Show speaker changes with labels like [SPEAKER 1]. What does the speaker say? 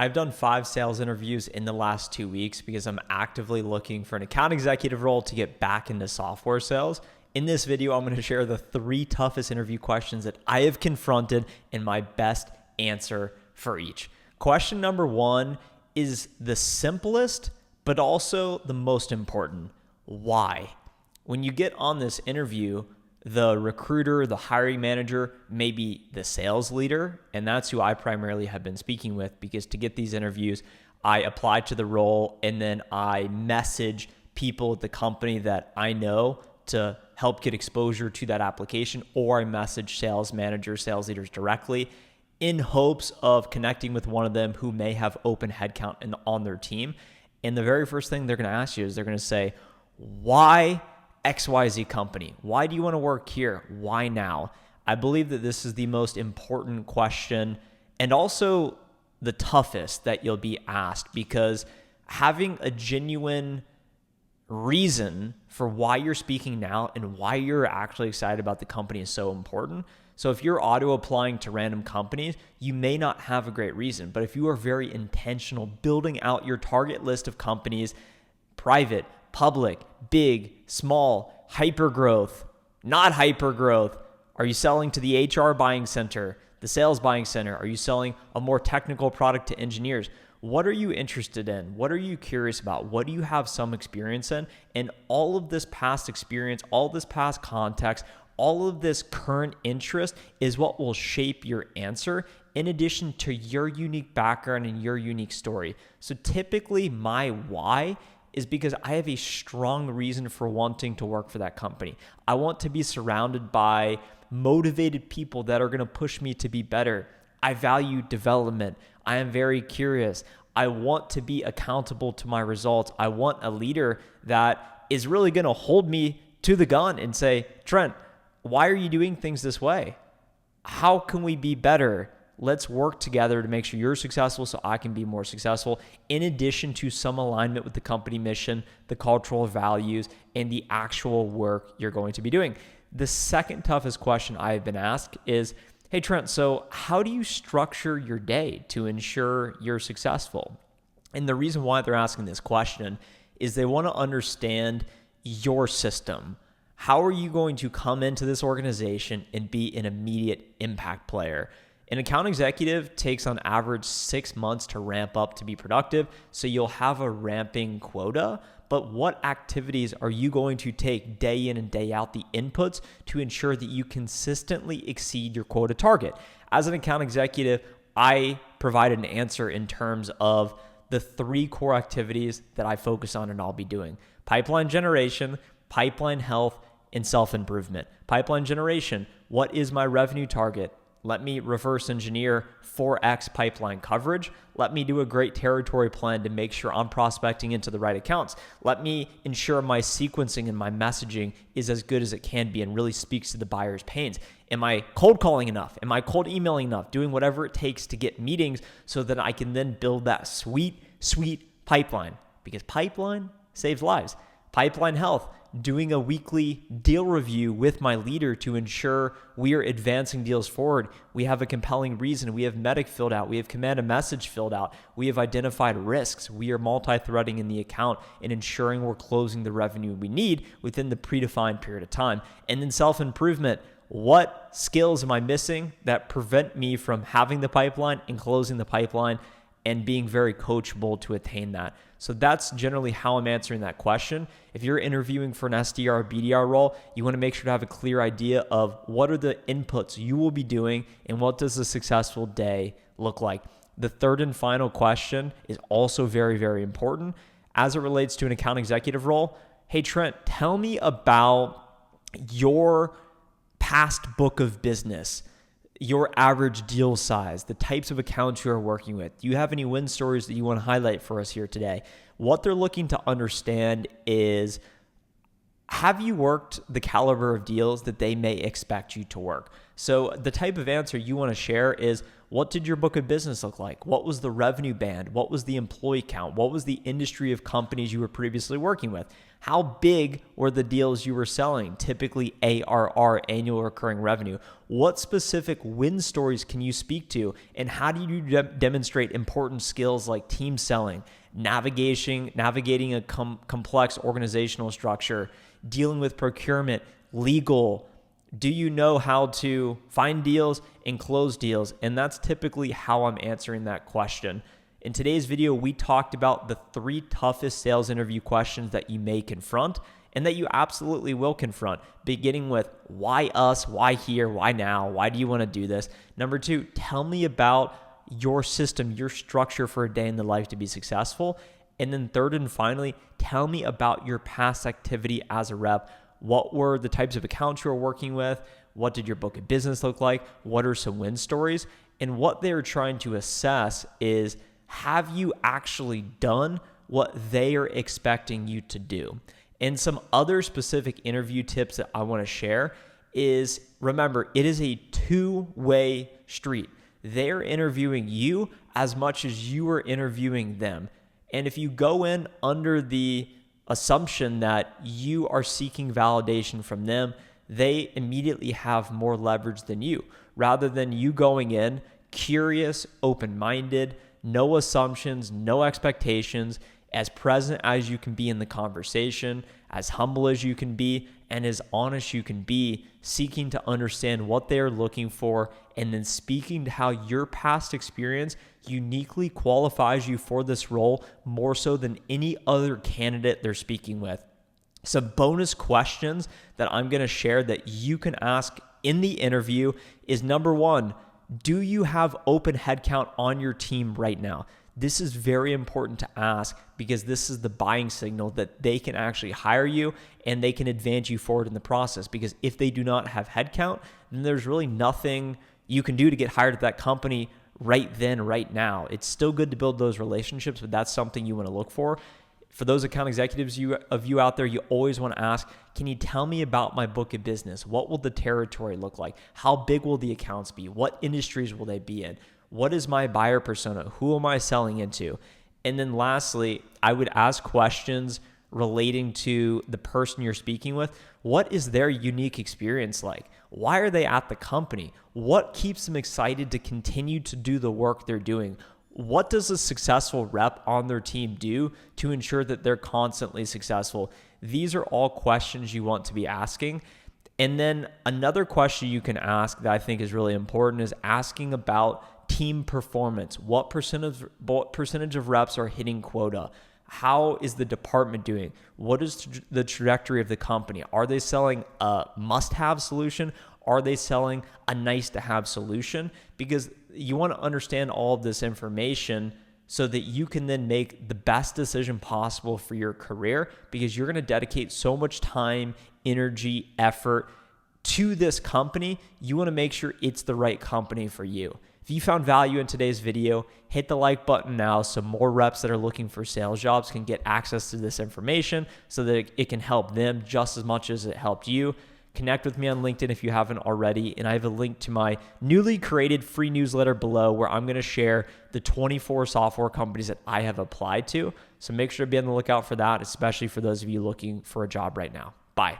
[SPEAKER 1] I've done 5 sales interviews in the last 2 weeks because I'm actively looking for an account executive role to get back into software sales. In this video, I'm going to share the 3 toughest interview questions that I have confronted and my best answer for each. Question number 1 is the simplest, but also the most important. Why? When you get on this interview, the recruiter, the hiring manager, maybe the sales leader, and that's who I primarily have been speaking with, because to get these interviews, I apply to the role and then I message people at the company that I know to help get exposure to that application, or I message sales managers, sales leaders directly in hopes of connecting with one of them who may have open headcount on their team. And the very first thing they're going to ask you is they're going to say, why XYZ company? Why do you want to work here? Why now? I believe that this is the most important question and also the toughest that you'll be asked, because having a genuine reason for why you're speaking now and why you're actually excited about the company is so important. So if you're auto applying to random companies, you may not have a great reason, but if you are very intentional, building out your target list of companies, private, public, big, small, hyper growth, not hyper growth. Are you selling to the HR buying center, the sales buying center? Are you selling a more technical product to engineers? What are you interested in? What are you curious about? What do you have some experience in? And all of this past experience, all this past context, all of this current interest is what will shape your answer, in addition to your unique background and your unique story. So typically my why is because I have a strong reason for wanting to work for that company. I want to be surrounded by motivated people that are going to push me to be better. I value development. I am very curious. I want to be accountable to my results. I want a leader that is really going to hold me to the gun and say, Trent, why are you doing things this way? How can we be better? Let's work together to make sure you're successful so I can be more successful, in addition to some alignment with the company mission, the cultural values, and the actual work you're going to be doing. The second toughest question I've been asked is, hey, Trent, so how do you structure your day to ensure you're successful? And the reason why they're asking this question is they want to understand your system. How are you going to come into this organization and be an immediate impact player? An account executive takes on average 6 months to ramp up to be productive, so you'll have a ramping quota. But what activities are you going to take day in and day out, the inputs, to ensure that you consistently exceed your quota target? As an account executive, I provided an answer in terms of the 3 core activities that I focus on and I'll be doing: pipeline generation, pipeline health, and self-improvement. Pipeline generation, what is my revenue target? Let me reverse engineer 4x pipeline coverage. Let me do a great territory plan to make sure I'm prospecting into the right accounts. Let me ensure my sequencing and my messaging is as good as it can be and really speaks to the buyer's pains. Am I cold calling enough? Am I cold emailing enough? Doing whatever it takes to get meetings so that I can then build that sweet pipeline, because pipeline saves lives. Pipeline health, doing a weekly deal review with my leader to ensure we are advancing deals forward. We have a compelling reason. We have medic filled out. We have command a message filled out. We have identified risks. We are multi-threading in the account and ensuring we're closing the revenue we need within the predefined period of time. And then self-improvement. What skills am I missing that prevent me from having the pipeline and closing the pipeline and being very coachable to attain that? So that's generally how I'm answering that question. If you're interviewing for an SDR or BDR role, you want to make sure to have a clear idea of what are the inputs you will be doing and what does a successful day look like. The third and final question is also very, very important as it relates to an account executive role. Hey, Trent, tell me about your past book of business, your average deal size, the types of accounts you are working with. Do you have any win stories that you want to highlight for us here today? What they're looking to understand is, have you worked the caliber of deals that they may expect you to work? So the type of answer you want to share is, what did your book of business look like? What was the revenue band? What was the employee count? What was the industry of companies you were previously working with? How big were the deals you were selling? Typically ARR, annual recurring revenue. What specific win stories can you speak to? And how do you demonstrate important skills like team selling, navigating a complex organizational structure, dealing with procurement, legal? Do you know how to find deals and close deals? And that's typically how I'm answering that question. In today's video, we talked about the 3 toughest sales interview questions that you may confront and that you absolutely will confront, beginning with why us, why here, why now, why do you want to do this? Number 2, tell me about your system, your structure for a day in the life to be successful. And then third and finally, tell me about your past activity as a rep. What were the types of accounts you were working with? What did your book of business look like? What are some win stories? And what they're trying to assess is, have you actually done what they are expecting you to do? And some other specific interview tips that I want to share is, remember, it is a 2-way street. They're interviewing you as much as you are interviewing them. And if you go in under the assumption that you are seeking validation from them, they immediately have more leverage than you, rather than you going in curious, open-minded, no assumptions, no expectations, as present as you can be in the conversation, as humble as you can be, and as honest you can be, seeking to understand what they are looking for, and then speaking to how your past experience uniquely qualifies you for this role more so than any other candidate they're speaking with. Some bonus questions that I'm going to share that you can ask in the interview is, number 1, do you have open headcount on your team right now? This is very important to ask because this is the buying signal that they can actually hire you and they can advance you forward in the process. Because if they do not have headcount, then there's really nothing you can do to get hired at that company right then, right now. It's still good to build those relationships, but that's something you want to look for. For those account executives of you out there, you always want to ask, can you tell me about my book of business? What will the territory look like? How big will the accounts be? What industries will they be in? What is my buyer persona? Who am I selling into? And then lastly, I would ask questions relating to the person you're speaking with. What is their unique experience like? Why are they at the company? What keeps them excited to continue to do the work they're doing? What does a successful rep on their team do to ensure that they're constantly successful? These are all questions you want to be asking. And then another question you can ask that I think is really important is asking about team performance. What percentage of reps are hitting quota? How is the department doing? What is the trajectory of the company? Are they selling a must-have solution? Are they selling a nice-to-have solution? Because you want to understand all of this information so that you can then make the best decision possible for your career, because you're going to dedicate so much time, energy, effort to this company. You want to make sure it's the right company for you. If you found value in today's video, hit the like button now so more reps that are looking for sales jobs can get access to this information so that it can help them just as much as it helped you. Connect with me on LinkedIn if you haven't already, and I have a link to my newly created free newsletter below where I'm going to share the 24 software companies that I have applied to. So make sure to be on the lookout for that, especially for those of you looking for a job right now. Bye.